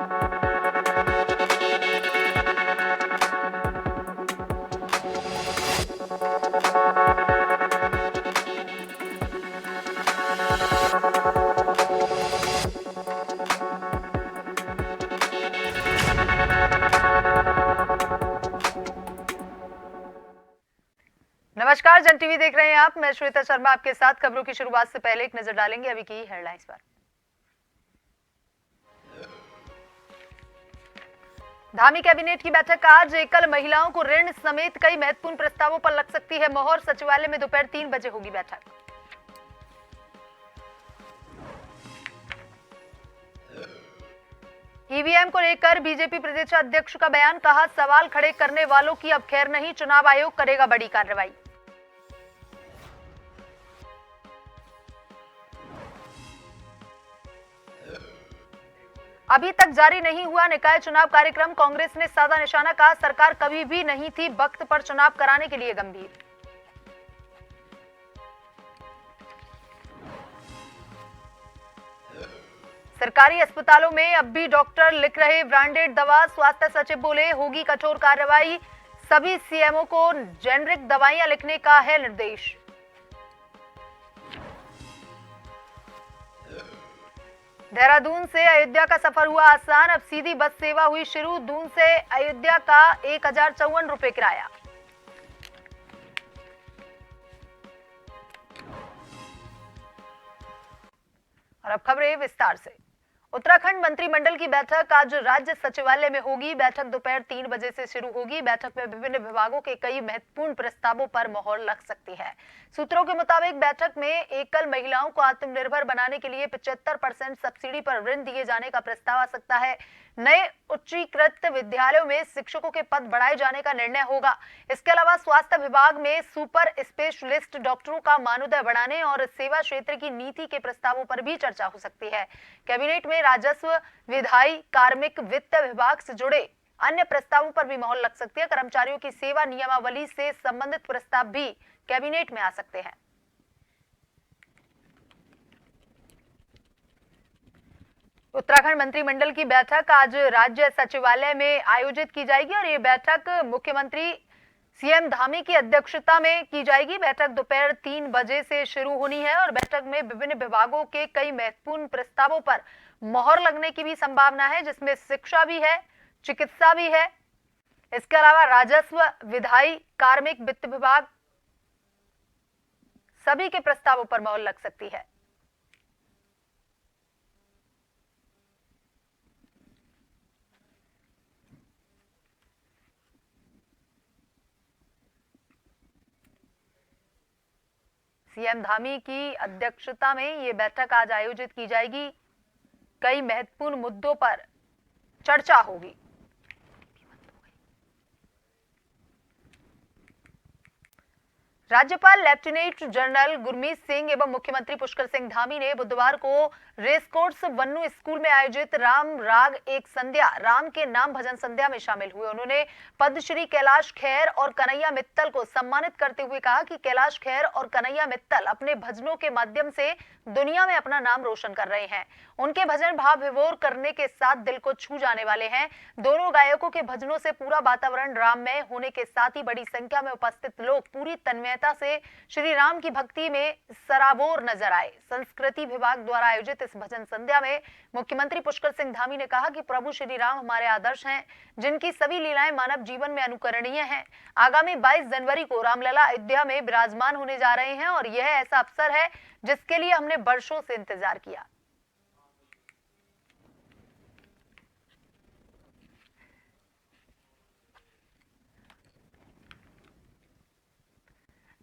नमस्कार, जन टीवी देख रहे हैं आप। मैं श्वेता शर्मा आपके साथ। खबरों की शुरुआत से पहले एक नजर डालेंगे अभी की हेडलाइंस पर। धामी कैबिनेट की बैठक आज। एकल महिलाओं को ऋण समेत कई महत्वपूर्ण प्रस्तावों पर लग सकती है मोहर। सचिवालय में दोपहर 3 बजे होगी बैठक। ईवीएम को लेकर बीजेपी प्रदेश अध्यक्ष का बयान। कहा, सवाल खड़े करने वालों की अब खैर नहीं, चुनाव आयोग करेगा बड़ी कार्रवाई। अभी तक जारी नहीं हुआ निकाय चुनाव कार्यक्रम। कांग्रेस ने साधा निशाना। कहा, सरकार कभी भी नहीं थी वक्त पर चुनाव कराने के लिए गंभीर। सरकारी अस्पतालों में अब भी डॉक्टर लिख रहे ब्रांडेड दवा। स्वास्थ्य सचिव बोले, होगी कठोर कार्रवाई। सभी सीएमओ को जेनरिक दवाइयां लिखने का है निर्देश। देहरादून से अयोध्या का सफर हुआ आसान। अब सीधी बस सेवा हुई शुरू। दून से अयोध्या का 1054 रुपए किराया। और अब खबरें विस्तार से। उत्तराखंड मंत्रिमंडल की बैठक आज राज्य सचिवालय में होगी। बैठक दोपहर 3 बजे से शुरू होगी। बैठक में विभिन्न विभागों के कई महत्वपूर्ण प्रस्तावों पर मोहर लग सकती है। सूत्रों के मुताबिक बैठक में एकल महिलाओं को आत्मनिर्भर बनाने के लिए 75% सब्सिडी पर ऋण दिए जाने का प्रस्ताव आ सकता है। नए उच्चीकृत विद्यालयों में शिक्षकों के पद बढ़ाए जाने का निर्णय होगा। इसके अलावा स्वास्थ्य विभाग में सुपर स्पेशलिस्ट डॉक्टरों का मानदेय बढ़ाने और सेवा क्षेत्र की नीति के प्रस्तावों पर भी चर्चा हो सकती है। कैबिनेट में राजस्व, विधायी, कार्मिक, वित्त विभाग से जुड़े अन्य प्रस्तावों पर भी मोहर लग सकती है। कर्मचारियों की सेवा नियमावली से संबंधित प्रस्ताव भी कैबिनेट में आ सकते हैं। उत्तराखंड मंत्रिमंडल की बैठक आज राज्य सचिवालय में आयोजित की जाएगी और ये बैठक मुख्यमंत्री सीएम धामी की अध्यक्षता में की जाएगी। बैठक दोपहर 3 बजे से शुरू होनी है और बैठक में विभिन्न विभागों के कई महत्वपूर्ण प्रस्तावों पर मोहर लगने की भी संभावना है, जिसमें शिक्षा भी है, चिकित्सा भी है। इसके अलावा राजस्व, विधायी, कार्मिक, वित्त विभाग, सभी के प्रस्तावों पर मोहर लग सकती है। सीएम धामी की अध्यक्षता में ये बैठक आज आयोजित की जाएगी। कई महत्वपूर्ण मुद्दों पर चर्चा होगी। राज्यपाल लेफ्टिनेंट जनरल गुरमीत सिंह एवं मुख्यमंत्री पुष्कर सिंह धामी ने बुधवार को रेसकोर्स वन्नू स्कूल में आयोजित राम राग एक संध्या, राम के नाम भजन संध्या में शामिल हुए। उन्होंने पद्मश्री कैलाश खेर और कन्हैया मित्तल को सम्मानित करते हुए कहा कि कैलाश खेर और कन्हैया मित्तल अपने भजनों के माध्यम से दुनिया में अपना नाम रोशन कर रहे हैं। उनके भजन भाव विभोर करने के साथ दिल को छू जाने वाले हैं। दोनों गायकों के भजनों से पूरा वातावरण राममय होने के साथ ही बड़ी संख्या में उपस्थित लोग पूरी तन्मयता से श्री राम की भक्ति में सराबोर नजर आए। संस्कृति विभाग द्वारा आयोजित इस भजन संध्या में मुख्यमंत्री पुष्कर सिंह धामी ने कहा कि प्रभु श्री राम हमारे आदर्श हैं, जिनकी सभी लीलाएं मानव जीवन में अनुकरणीय हैं। आगामी 22 जनवरी को रामलला अयोध्या में विराजमान होने जा रहे हैं और यह ऐसा अवसर है जिसके लिए हमने वर्षों से इंतजार किया।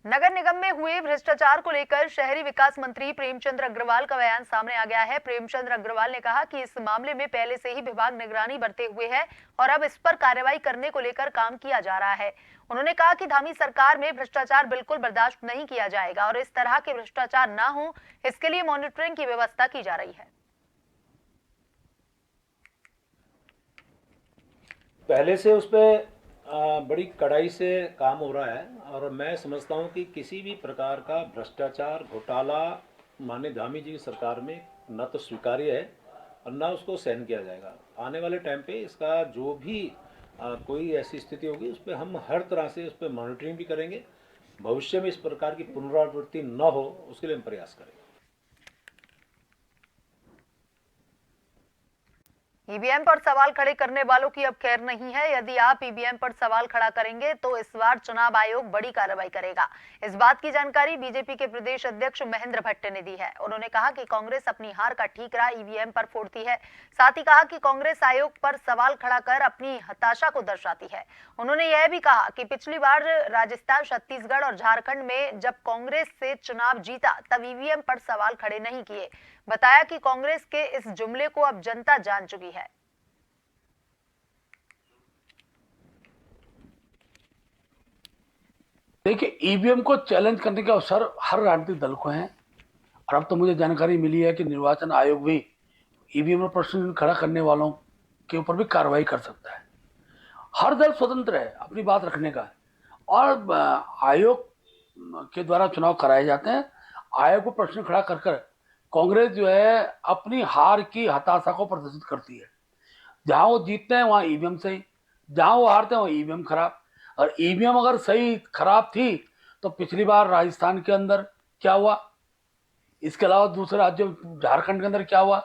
नगर निगम में हुए भ्रष्टाचार को लेकर शहरी विकास मंत्री प्रेमचंद अग्रवाल का बयान सामने आ गया है। प्रेमचंद अग्रवाल ने कहा कि इस मामले में पहले से ही विभाग निगरानी बरते हुए है और अब इस पर कार्रवाई करने को लेकर काम किया जा रहा है। उन्होंने कहा कि धामी सरकार में भ्रष्टाचार बिल्कुल बर्दाश्त नहीं किया जाएगा और इस तरह के भ्रष्टाचार न हो, इसके लिए मॉनिटरिंग की व्यवस्था की जा रही है। पहले से उस पर बड़ी कड़ाई से काम हो रहा है और मैं समझता हूं कि किसी भी प्रकार का भ्रष्टाचार, घोटाला माननीय धामी जी की सरकार में न तो स्वीकार्य है और ना उसको सहन किया जाएगा। आने वाले टाइम पे इसका जो भी कोई ऐसी स्थिति होगी उस पर हम हर तरह से उस पर मॉनिटरिंग भी करेंगे। भविष्य में इस प्रकार की पुनरावृत्ति न हो उसके लिए हम प्रयास करेंगे। ईवीएम पर सवाल खड़े करने वालों की अब खैर नहीं है। यदि आप ईवीएम पर सवाल खड़ा करेंगे तो इस बार चुनाव आयोग बड़ी कार्रवाई करेगा। इस बात की जानकारी बीजेपी के प्रदेश अध्यक्ष महेंद्र भट्ट ने दी है। उन्होंने कहा कि कांग्रेस अपनी हार का ठीकरा ईवीएम पर फोड़ती है। साथ ही कहा कि कांग्रेस आयोग पर सवाल खड़ा कर अपनी हताशा को दर्शाती है। उन्होंने यह भी कहा कि पिछली बार राजस्थान, छत्तीसगढ़ और झारखंड में जब कांग्रेस से चुनाव जीता तब ईवीएम पर सवाल खड़े नहीं किए। बताया कि कांग्रेस के इस जुमले को अब जनता जान चुकी है। देखिए, ईवीएम को चैलेंज करने के अवसर हर राजनीतिक दल को हैं और अब तो मुझे जानकारी मिली है कि निर्वाचन आयोग भी ईवीएम पर प्रश्न खड़ा करने वालों के ऊपर भी कार्रवाई कर सकता है। हर दल स्वतंत्र है अपनी बात रखने का और आयोग के द्वारा चुनाव कराए जाते हैं। आयोग को प्रश्न खड़ा कर कर कांग्रेस जो है अपनी हार की हताशा को प्रदर्शित करती है। जहां वो जीतते हैं वहां ईवीएम सही, जहां वो हारते हैं वहां ईवीएम खराब। और ईवीएम अगर सही खराब थी तो पिछली बार राजस्थान के अंदर क्या हुआ, इसके अलावा दूसरे राज्यों झारखंड के अंदर क्या हुआ,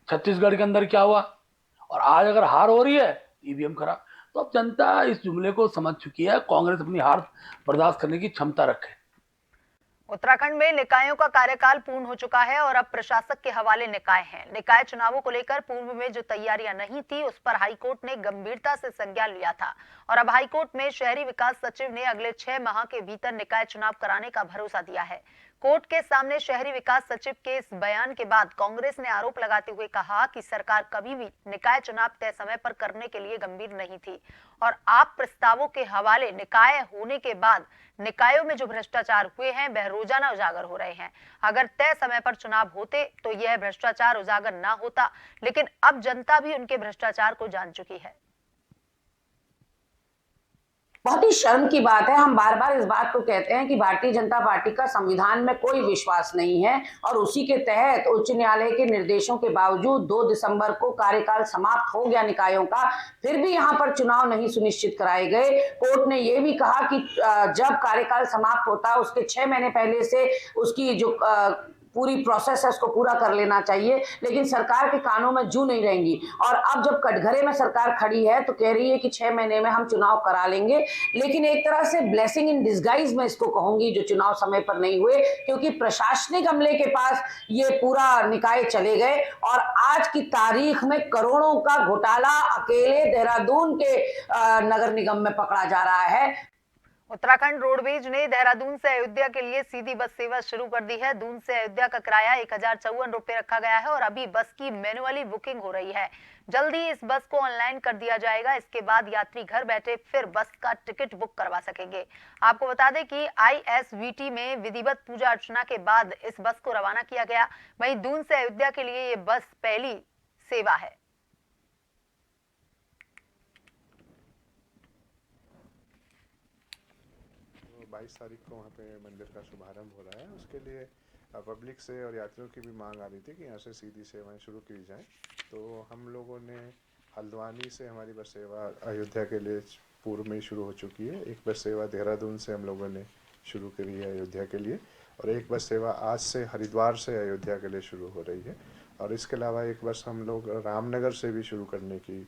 छत्तीसगढ़ के अंदर क्या हुआ, और आज अगर हार हो रही है ईवीएम खराब। तो अब जनता इस जुमले को समझ चुकी है। कांग्रेस अपनी हार बर्दाश्त करने की क्षमता रखे। उत्तराखंड में निकायों का कार्यकाल पूर्ण हो चुका है और अब प्रशासक के हवाले निकाय हैं। निकाय चुनावों को लेकर पूर्व में जो तैयारियां नहीं थी उस पर हाईकोर्ट ने गंभीरता से संज्ञान लिया था और अब हाईकोर्ट में शहरी विकास सचिव ने अगले 6 माह के भीतर निकाय चुनाव कराने का भरोसा दिया है। कोर्ट के सामने शहरी विकास सचिव के इस बयान के बाद कांग्रेस ने आरोप लगाते हुए कहा कि सरकार कभी भी निकाय चुनाव तय समय पर करने के लिए गंभीर नहीं थी और आप प्रस्तावों के हवाले निकाय होने के बाद निकायों में जो भ्रष्टाचार हुए हैं वह रोजाना उजागर हो रहे हैं। अगर तय समय पर चुनाव होते तो यह भ्रष्टाचार उजागर ना होता, लेकिन अब जनता भी उनके भ्रष्टाचार को जान चुकी है। बहुत ही शर्म की बात है। हम बार बार इस बात को कहते हैं कि भारतीय जनता पार्टी का संविधान में कोई विश्वास नहीं है और उसी के तहत उच्च न्यायालय के निर्देशों के बावजूद 2 दिसंबर को कार्यकाल समाप्त हो गया निकायों का, फिर भी यहाँ पर चुनाव नहीं सुनिश्चित कराए गए। कोर्ट ने यह भी कहा कि जब कार्यकाल समाप्त होता है उसके 6 महीने पहले से उसकी जो पूरी प्रोसेस है उसको पूरा कर लेना चाहिए, लेकिन सरकार के कानों में जू नहीं रहेंगी। और अब जब कटघरे में सरकार खड़ी है तो कह रही है कि 6 महीने में हम चुनाव करा लेंगे, लेकिन एक तरह से ब्लेसिंग इन डिस्गाइज मैं इसको कहूंगी जो चुनाव समय पर नहीं हुए, क्योंकि प्रशासनिक अमले के पास ये पूरा निकाय चले गए और आज की तारीख में करोड़ों का घोटाला अकेले देहरादून के नगर निगम में पकड़ा जा रहा है। उत्तराखंड रोडवेज ने देहरादून से अयोध्या के लिए सीधी बस सेवा शुरू कर दी है। दून से अयोध्या का किराया 1054 रुपए रखा गया है और अभी बस की मैनुअली बुकिंग हो रही है। जल्दी इस बस को ऑनलाइन कर दिया जाएगा। इसके बाद यात्री घर बैठे फिर बस का टिकट बुक करवा सकेंगे। आपको बता दें कि ISVT में विधिवत पूजा अर्चना के बाद इस बस को रवाना किया गया। वहीं दून से अयोध्या के लिए ये बस पहली सेवा है। 22 तारीख को वहाँ पे मंदिर का शुभारंभ हो रहा है। उसके लिए पब्लिक से और यात्रियों की भी मांग आ रही थी कि यहाँ से सीधी सेवाएं शुरू की जाएं। तो हम लोगों ने हल्द्वानी से हमारी बस सेवा अयोध्या के लिए पूर्व में ही शुरू हो चुकी है। एक बस सेवा देहरादून से हम लोगों ने शुरू करी है अयोध्या के लिए और एक बस सेवा आज से हरिद्वार से अयोध्या के लिए शुरू हो रही है। और इसके अलावा एक बस हम लोग रामनगर से भी शुरू करने की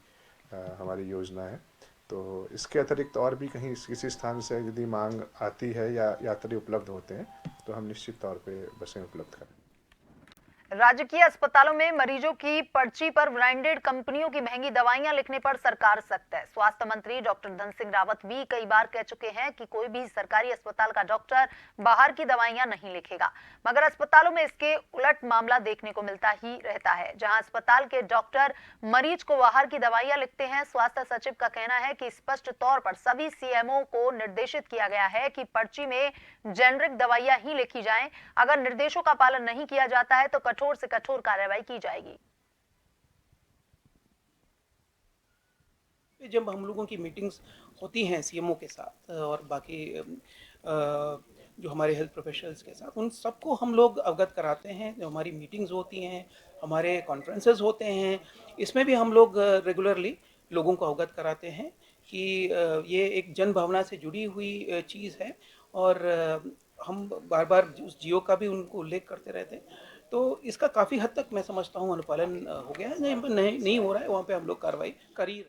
हमारी योजना है। तो इसके अतिरिक्त और भी कहीं किसी स्थान से यदि मांग आती है या यात्री उपलब्ध होते हैं तो हम निश्चित तौर पे बसें उपलब्ध करें। राजकीय अस्पतालों में मरीजों की पर्ची पर ब्रांडेड कंपनियों की महंगी दवाइयां लिखने पर सरकार सख्त है। स्वास्थ्य मंत्री डॉक्टर धन सिंह रावत भी कई बार कह चुके हैं कि कोई भी सरकारी अस्पताल का डॉक्टर बाहर की दवाइयां नहीं लिखेगा, मगर अस्पतालों में इसके उलट मामला देखने को मिलता ही रहता है, जहां अस्पताल के डॉक्टर मरीज को बाहर की दवाइयां लिखते हैं। स्वास्थ्य सचिव का कहना है कि स्पष्ट तौर पर सभी CMO को निर्देशित किया गया है कि पर्ची में जेनरिक दवाइयां ही लिखी जाएं। अगर निर्देशों का पालन नहीं किया जाता है तो कठोर से कठोर कार्रवाई की जाएगी। जब हम लोगों की मीटिंग्स होती हैं CMO के साथ और बाकी जो हमारे हेल्थ प्रोफेशनल्स के साथ, उन सबको हम लोग अवगत कराते हैं। जो हमारी मीटिंग्स होती हैं, हमारे कॉन्फ्रेंसेस होते हैं, इसमें भी हम लोग रेगुलरली लोगों को अवगत कराते हैं कि ये एक जन भावना से जुड़ी हुई चीज़ है और हम बार बार उस जियो का भी उनको उल्लेख करते रहते हैं। तो इसका काफ़ी हद तक मैं समझता हूँ अनुपालन हो गया है। नहीं हो रहा है, वहाँ पे हम लोग कार्रवाई कर ही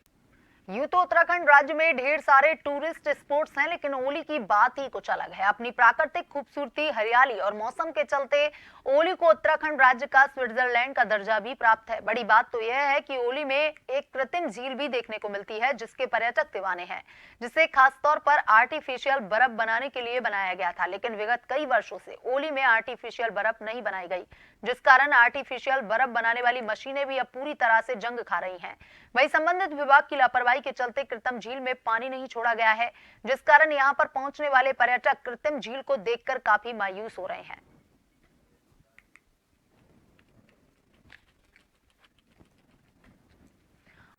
यूं तो उत्तराखंड राज्य में ढेर सारे टूरिस्ट स्पॉट्स हैं, लेकिन ओली की बात ही कुछ अलग है। अपनी प्राकृतिक खूबसूरती, हरियाली और मौसम के चलते ओली को उत्तराखंड राज्य का स्विट्जरलैंड का दर्जा भी प्राप्त है। बड़ी बात तो यह है कि ओली में एक कृत्रिम झील भी देखने को मिलती है, जिसके पर्यटक दीवाने हैं, जिसे खासतौर पर आर्टिफिशियल बर्फ बनाने के लिए बनाया गया था। लेकिन विगत कई वर्षों से ओली में आर्टिफिशियल बर्फ नहीं बनाई गई, जिस कारण आर्टिफिशियल बर्फ बनाने वाली मशीनें भी अब पूरी तरह से जंग खा रही हैं। वहीं संबंधित विभाग की लापरवाही के चलते कृत्रिम झील में पानी नहीं छोड़ा गया है, जिस कारण यहां पर पहुंचने वाले पर्यटक कृत्रिम झील को देखकर काफी मायूस हो रहे हैं।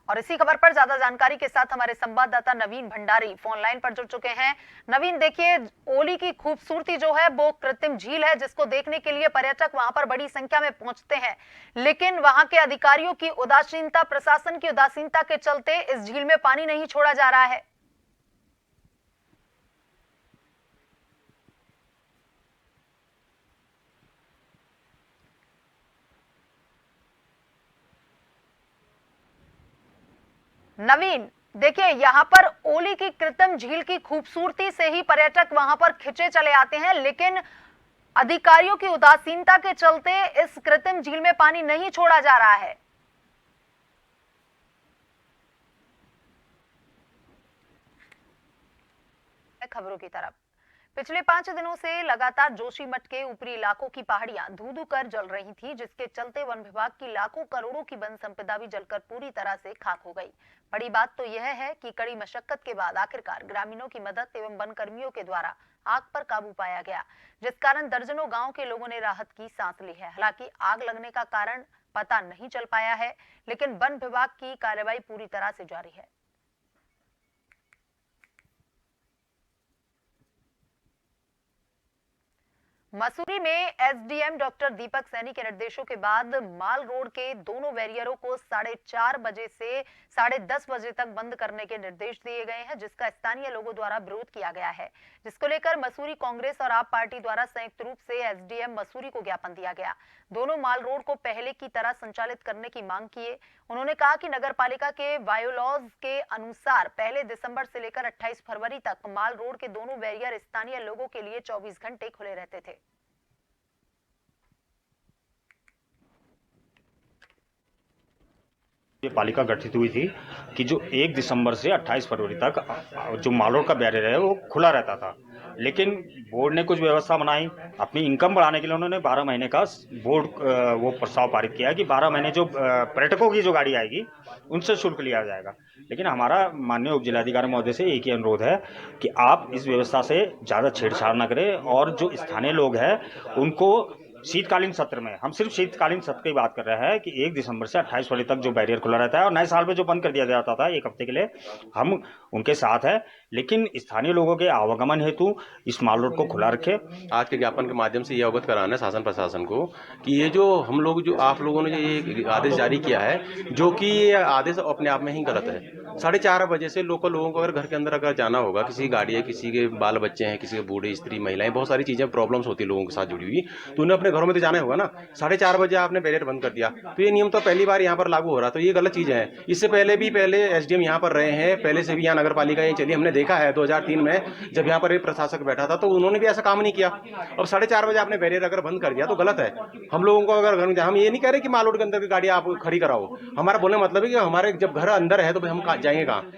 और इसी खबर पर ज्यादा जानकारी के साथ हमारे संवाददाता नवीन भंडारी फोन लाइन पर जुड़ चुके हैं। नवीन, देखिए, ओली की खूबसूरती जो है वो कृत्रिम झील है, जिसको देखने के लिए पर्यटक वहां पर बड़ी संख्या में पहुंचते हैं, लेकिन वहां के अधिकारियों की उदासीनता, प्रशासन की उदासीनता के चलते इस झील में पानी नहीं छोड़ा जा रहा है। नवीन, देखिए, यहाँ पर ओली की कृत्रिम झील की खूबसूरती से ही पर्यटक वहां पर खिंचे चले आते हैं, लेकिन अधिकारियों की उदासीनता के चलते इस कृत्रिम झील में पानी नहीं छोड़ा जा रहा है। खबरों की तरफ, पिछले 5 दिनों से लगातार जोशीमठ के ऊपरी इलाकों की पहाड़ियां धू-धू कर जल रही थी, जिसके चलते वन विभाग की लाखों करोड़ों की वन संपदा भी जलकर पूरी तरह से खाक हो गई। बड़ी बात तो यह है कि कड़ी मशक्कत के बाद आखिरकार ग्रामीणों की मदद एवं वन कर्मियों के द्वारा आग पर काबू पाया गया, जिस कारण दर्जनों गांव के लोगों ने राहत की सांस ली है। हालांकि आग लगने का कारण पता नहीं चल पाया है, लेकिन वन विभाग की कार्रवाई पूरी तरह से जारी है। मसूरी में एसडीएम डॉक्टर दीपक सैनी के निर्देशों के बाद माल रोड के दोनों बैरियरों को 4:30 बजे से 10:30 बजे तक बंद करने के निर्देश दिए गए हैं, जिसका स्थानीय लोगों द्वारा विरोध किया गया है, जिसको लेकर मसूरी कांग्रेस और आप पार्टी द्वारा संयुक्त रूप से एसडीएम मसूरी को ज्ञापन दिया गया। दोनों माल रोड को पहले की तरह संचालित करने की मांग किए। उन्होंने कहा कि नगर पालिका के बायोलॉज के अनुसार 1 दिसंबर से लेकर 28 फरवरी तक माल रोड के दोनों बैरियर स्थानीय लोगों के लिए 24 घंटे खुले रहते थे। ये पालिका गठित हुई थी कि जो 1 दिसंबर से 28 फरवरी तक जो माल रोड का बैरियर है वो खुला रहता था, लेकिन बोर्ड ने कुछ व्यवस्था बनाई। अपनी इनकम बढ़ाने के लिए उन्होंने 12 महीने का बोर्ड वो प्रस्ताव पारित किया है कि 12 महीने जो पर्यटकों की जो गाड़ी आएगी उनसे शुल्क लिया जाएगा। लेकिन हमारा माननीय उप जिलाधिकारी महोदय से एक ही अनुरोध है कि आप इस व्यवस्था से ज़्यादा छेड़छाड़ न करें और जो स्थानीय लोग हैं उनको शीतकालीन सत्र में, हम सिर्फ शीतकालीन सत्र की बात कर रहे हैं कि 1 दिसंबर से 28 फरवरी तक जो बैरियर खुला रहता है और नए साल में जो बंद कर दिया जाता था 1 हफ्ते के लिए, हम उनके साथ हैं, लेकिन स्थानीय लोगों के आवागमन हेतु इस माल रोड को खुला रखे। आज के ज्ञापन के माध्यम से ये अवगत कराना है शासन प्रशासन को कि ये जो हम लोग जो आप लोगों ने जो ये आदेश जारी किया है, जो कि ये आदेश अपने आप में ही गलत है। 4:30 बजे से लोकल लोगों को अगर घर के अंदर अगर जाना होगा, किसी की गाड़ी है, किसी के बाल बच्चे हैं, किसी के बूढ़े, स्त्री, महिलाएं, बहुत सारी चीजें प्रॉब्लम्स होती है लोगों के साथ जुड़ी हुई, तो उन्हें अपने घरों में तो जाना होगा ना। 4:30 बजे आपने बैरियर बंद कर दिया, तो ये नियम तो पहली बार यहाँ पर लागू हो रहा, तो ये गलत चीज है। इससे पहले एसडीएम यहाँ पर रहे हैं, पहले से भी यहाँ नगर पालिका यही चली, हमने देखा है 2003 में जब यहाँ पर एक प्रशासक बैठा था तो उन्होंने भी ऐसा काम नहीं किया। अब 4:30 बजे आपने बैरियर अगर बंद कर दिया तो गलत है। हम लोगों को अगर घर में, हम ये नहीं कह रहे कि माल रोड के अंदर की गाड़ी आप खड़ी कराओ, हमारा बोलने मतलब है कि हमारे जब घर अंदर है तो हम जाएंगे कहाँ।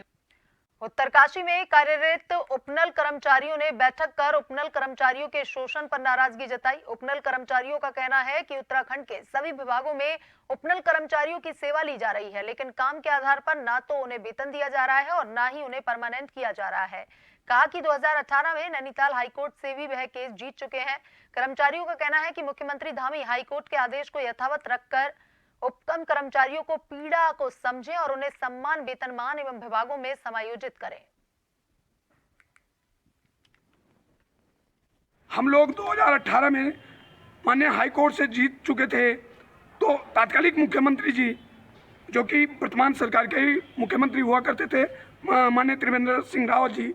उत्तरकाशी में कार्यरत उपनल कर्मचारियों ने बैठक कर उपनल कर्मचारियों के शोषण पर नाराजगी जताई। उपनल कर्मचारियों का कहना है कि उत्तराखंड के सभी विभागों में उपनल कर्मचारियों की सेवा ली जा रही है, लेकिन काम के आधार पर ना तो उन्हें वेतन दिया जा रहा है और ना ही उन्हें परमानेंट किया जा रहा है। कहा कि 2018 में नैनीताल हाईकोर्ट से भी वह केस जीत चुके हैं। कर्मचारियों का कहना है कि मुख्यमंत्री धामी हाईकोर्ट के आदेश को यथावत रखकर उपकम कर्मचारियों को पीड़ा को समझें और उन्हें सम्मान वेतनमान एवं विभागों में समायोजित करें। हम लोग 2018 में माननीय हाई कोर्ट से जीत चुके थे, तो तात्कालिक मुख्यमंत्री जी जो कि वर्तमान सरकार के ही मुख्यमंत्री हुआ करते थे, माननीय त्रिवेंद्र सिंह रावत जी,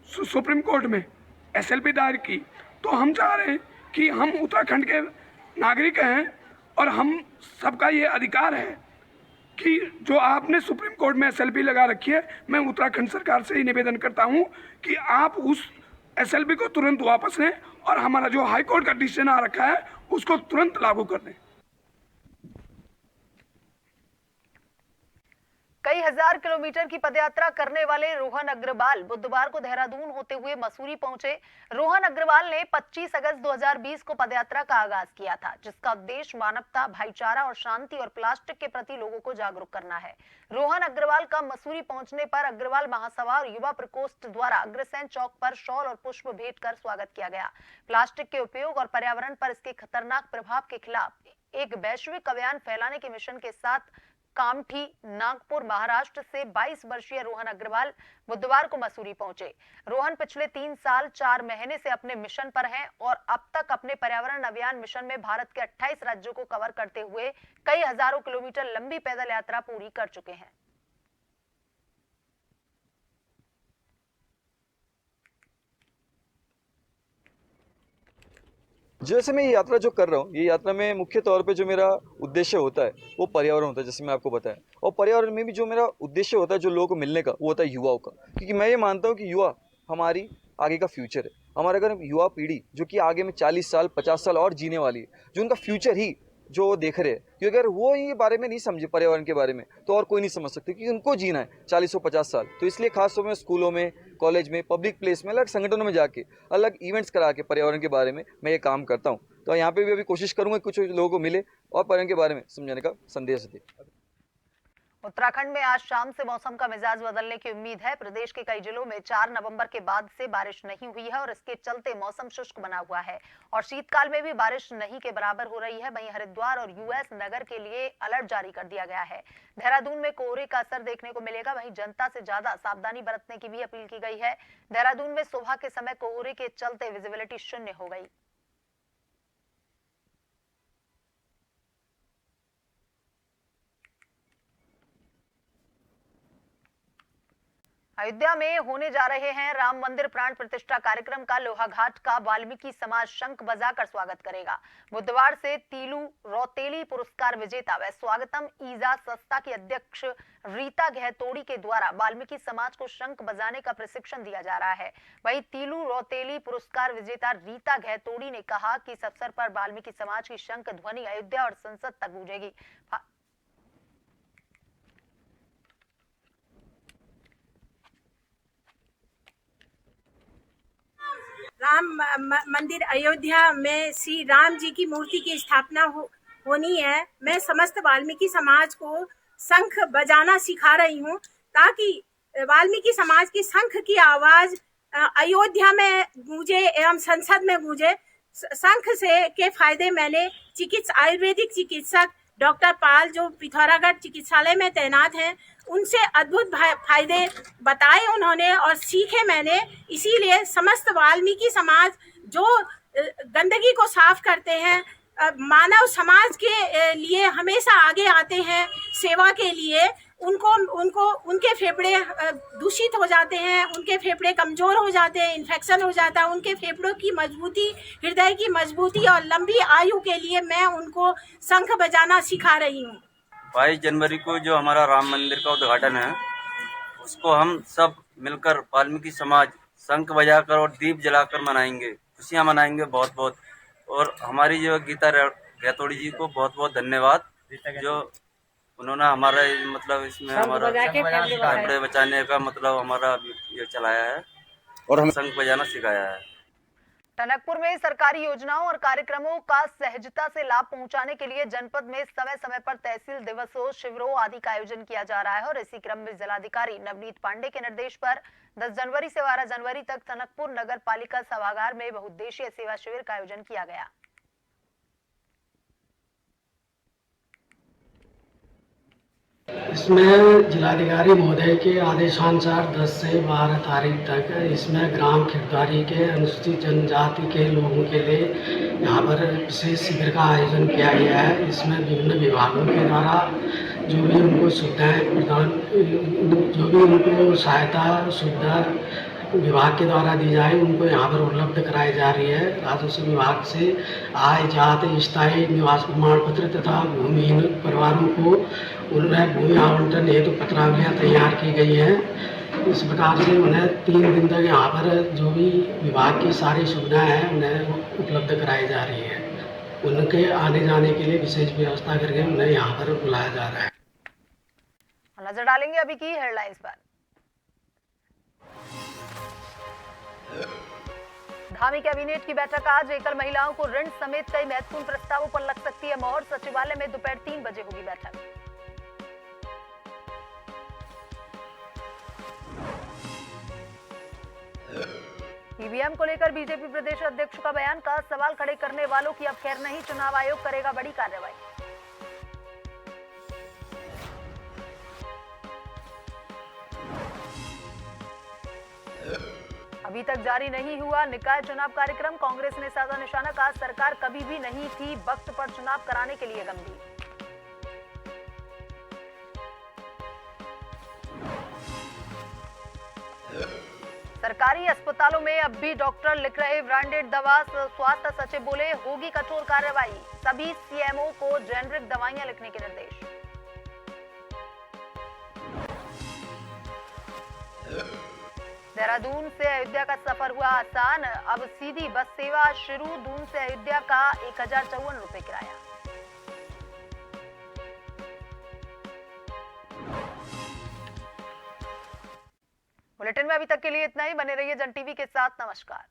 सुप्रीम कोर्ट में SLP दायर की। तो हम चाह रहे हैं कि हम उत्तराखंड के नागरिक हैं और हम सबका ये अधिकार है कि जो आपने सुप्रीम कोर्ट में SLP लगा रखी है, मैं उत्तराखंड सरकार से ही निवेदन करता हूं कि आप उस SLP को तुरंत वापस लें और हमारा जो हाई कोर्ट का डिसीजन आ रखा है उसको तुरंत लागू कर दें। कई हजार किलोमीटर की पदयात्रा करने वाले रोहन अग्रवाल बुधवार को देहरादून होते हुए मसूरी पहुंचे। रोहन अग्रवाल ने 25 अगस्त 2020 को पदयात्रा का आगाज किया था, जिसका उद्देश्य मानवता, भाईचारा और शांति और प्लास्टिक के प्रति लोगों को जागरूक करना है। रोहन अग्रवाल का मसूरी पहुंचने पर अग्रवाल महासभा और युवा प्रकोष्ठ द्वारा अग्रसेन चौक पर शॉल और पुष्प भेंट कर स्वागत किया गया। प्लास्टिक के उपयोग और पर्यावरण पर इसके खतरनाक प्रभाव के खिलाफ एक वैश्विक अभियान फैलाने के मिशन के साथ कामठी, नागपुर, महाराष्ट्र से 22 वर्षीय रोहन अग्रवाल बुधवार को मसूरी पहुंचे। रोहन पिछले 3 साल 4 महीने से अपने मिशन पर हैं और अब तक अपने पर्यावरण अभियान मिशन में भारत के 28 राज्यों को कवर करते हुए कई हजारों किलोमीटर लंबी पैदल यात्रा पूरी कर चुके हैं। जैसे मैं ये यात्रा जो कर रहा हूँ, ये यात्रा में मुख्य तौर पे जो मेरा उद्देश्य होता है वो पर्यावरण होता है, जैसे मैं आपको बताया। और पर्यावरण में भी जो मेरा उद्देश्य होता है जो लोगों को मिलने का, वो होता है युवाओं का। क्योंकि मैं ये मानता हूँ कि युवा हमारी आगे का फ्यूचर है। हमारे अगर युवा पीढ़ी जो कि आगे में 40 साल 50 साल और जीने वाली है, जो उनका फ्यूचर ही जो वो देख रहे हैं, क्योंकि अगर वो ये बारे में नहीं समझे पर्यावरण के बारे में, तो और कोई नहीं समझ सकते, क्योंकि उनको जीना है 40-50 साल। तो इसलिए खास तौर में स्कूलों में, कॉलेज में, पब्लिक प्लेस में, अलग संगठनों में जाके अलग इवेंट्स करा के पर्यावरण के बारे में मैं ये काम करता हूँ। तो यहाँ पे भी अभी कोशिश करूंगा कुछ लोगों को मिले और पर्यावरण के बारे में समझाने का संदेश दे। उत्तराखंड में आज शाम से मौसम का मिजाज बदलने की उम्मीद है। प्रदेश के कई जिलों में 4 नवंबर के बाद से बारिश नहीं हुई है और इसके चलते मौसम शुष्क बना हुआ है और शीतकाल में भी बारिश नहीं के बराबर हो रही है। वहीं हरिद्वार और यूएस नगर के लिए अलर्ट जारी कर दिया गया है। देहरादून में कोहरे का असर देखने को मिलेगा। वहीं जनता से ज्यादा सावधानी बरतने की भी अपील की गई है। देहरादून में सुबह के समय कोहरे के चलते विजिबिलिटी 0 हो गई। अयोध्या में होने जा रहे हैं राम मंदिर प्राण प्रतिष्ठा कार्यक्रम का लोहाघाट का वाल्मीकि समाज शंख बजाकर स्वागत करेगा। बुधवार से तीलू रौतेली पुरस्कार विजेता व स्वागतम ईजा संस्था की अध्यक्ष रीता गहतोड़ी के द्वारा वाल्मीकि समाज को शंख बजाने का प्रशिक्षण दिया जा रहा है। वहीं तीलू रौतेली पुरस्कार विजेता रीता गहतोड़ी ने कहा कि इस अवसर पर वाल्मीकि समाज की शंख ध्वनि अयोध्या और संसद तक गूंजेगी। राम मंदिर अयोध्या में श्री राम जी की मूर्ति की स्थापना होनी है। मैं समस्त वाल्मीकि समाज को शंख बजाना सिखा रही हूँ ताकि वाल्मीकि समाज की शंख की आवाज अयोध्या में गूंजे एवं संसद में गूंजे। शंख से के फायदे मैंने आयुर्वेदिक चिकित्सक डॉक्टर पाल जो पिथौरागढ़ चिकित्सालय में तैनात हैं, उनसे अद्भुत फायदे बताए उन्होंने और सीखे मैंने। इसीलिए समस्त वाल्मीकि समाज जो गंदगी को साफ करते हैं, मानव समाज के लिए हमेशा आगे आते हैं सेवा के लिए, उनके फेफड़े दूषित हो जाते हैं, उनके फेफड़े कमजोर हो जाते हैं, इन्फेक्शन हो जाता है। उनके फेफड़ों की मजबूती, हृदय की मजबूती और लंबी आयु के लिए मैं उनको शंख बजाना सिखा रही हूँ। 22 जनवरी को जो हमारा राम मंदिर का उद्घाटन है, उसको हम सब मिलकर वाल्मीकि समाज शंख बजाकर और दीप जलाकर मनाएंगे, खुशियाँ मनाएंगे बहुत बहुत। और हमारी जो गीता गहतोड़ी जी को बहुत बहुत धन्यवाद, जो उन्होंने हमारा मतलब इसमें हमारा फेफड़े बचाने का मतलब हमारा ये चलाया है और हम शंख बजाना सिखाया है। टनकपुर में सरकारी योजनाओं और कार्यक्रमों का सहजता से लाभ पहुंचाने के लिए जनपद में समय समय पर तहसील दिवसों, शिविरों आदि का आयोजन किया जा रहा है और इसी क्रम में जिलाधिकारी नवनीत पांडे के निर्देश पर 10 जनवरी से 12 जनवरी तक टनकपुर नगर पालिका सभागार में बहुउद्देशीय सेवा शिविर का आयोजन किया गया। इसमें जिलाधिकारी महोदय के आदेशानुसार 10 से 12 तारीख तक इसमें ग्राम खिरदारी के अनुसूचित जनजाति के लोगों के लिए यहाँ पर विशेष शिविर का आयोजन किया गया है। इसमें विभिन्न विभागों के द्वारा जो भी उनको सुविधाएं प्रदान, जो भी उनको सहायता सुविधा विभाग के द्वारा दी जाए उनको यहाँ पर उपलब्ध कराई जा रही है। राजस्व विभाग से आय जाति स्थायी निवास प्रमाण पत्र तथा भूमिहीन परिवारों को उन्हें भूमि आवंटन हेतु पत्रावलियाँ तैयार की गई हैं। इस प्रकार से उन्हें 3 दिन तक यहाँ पर जो भी विभाग की सारी सुविधाएं हैं उन्हें उपलब्ध कराई जा रही है। उनके आने जाने के लिए विशेष व्यवस्था करके उन्हें यहाँ पर बुलाया जा रहा है। नजर डालेंगे अभी की हेडलाइंस पर। धामी कैबिनेट की बैठक आज। एकल महिलाओं को ऋण समेत कई महत्वपूर्ण प्रस्तावों पर लग सकती है मोहर। सचिवालय में दोपहर 3 बजे होगी बैठक। ईवीएम को लेकर बीजेपी प्रदेश अध्यक्ष का बयान का सवाल खड़े करने वालों की अब खैर नहीं, चुनाव आयोग करेगा बड़ी कार्रवाई। अभी तक जारी नहीं हुआ निकाय चुनाव कार्यक्रम। कांग्रेस ने साधा निशाना, कहा सरकार कभी भी नहीं थी वक्त पर चुनाव कराने के लिए गंभीर। सरकारी अस्पतालों में अब भी डॉक्टर लिख रहे ब्रांडेड दवा। स्वास्थ्य सचिव बोले होगी कठोर कार्रवाई। सभी सीएमओ को जेनरिक दवाइयां लिखने के निर्देश। देहरादून से अयोध्या का सफर हुआ आसान। अब सीधी बस सेवा शुरू। दून से अयोध्या का 1054 रुपए किराया। बुलेटिन में अभी तक के लिए इतना ही। बने रहिए जन टीवी के साथ। नमस्कार।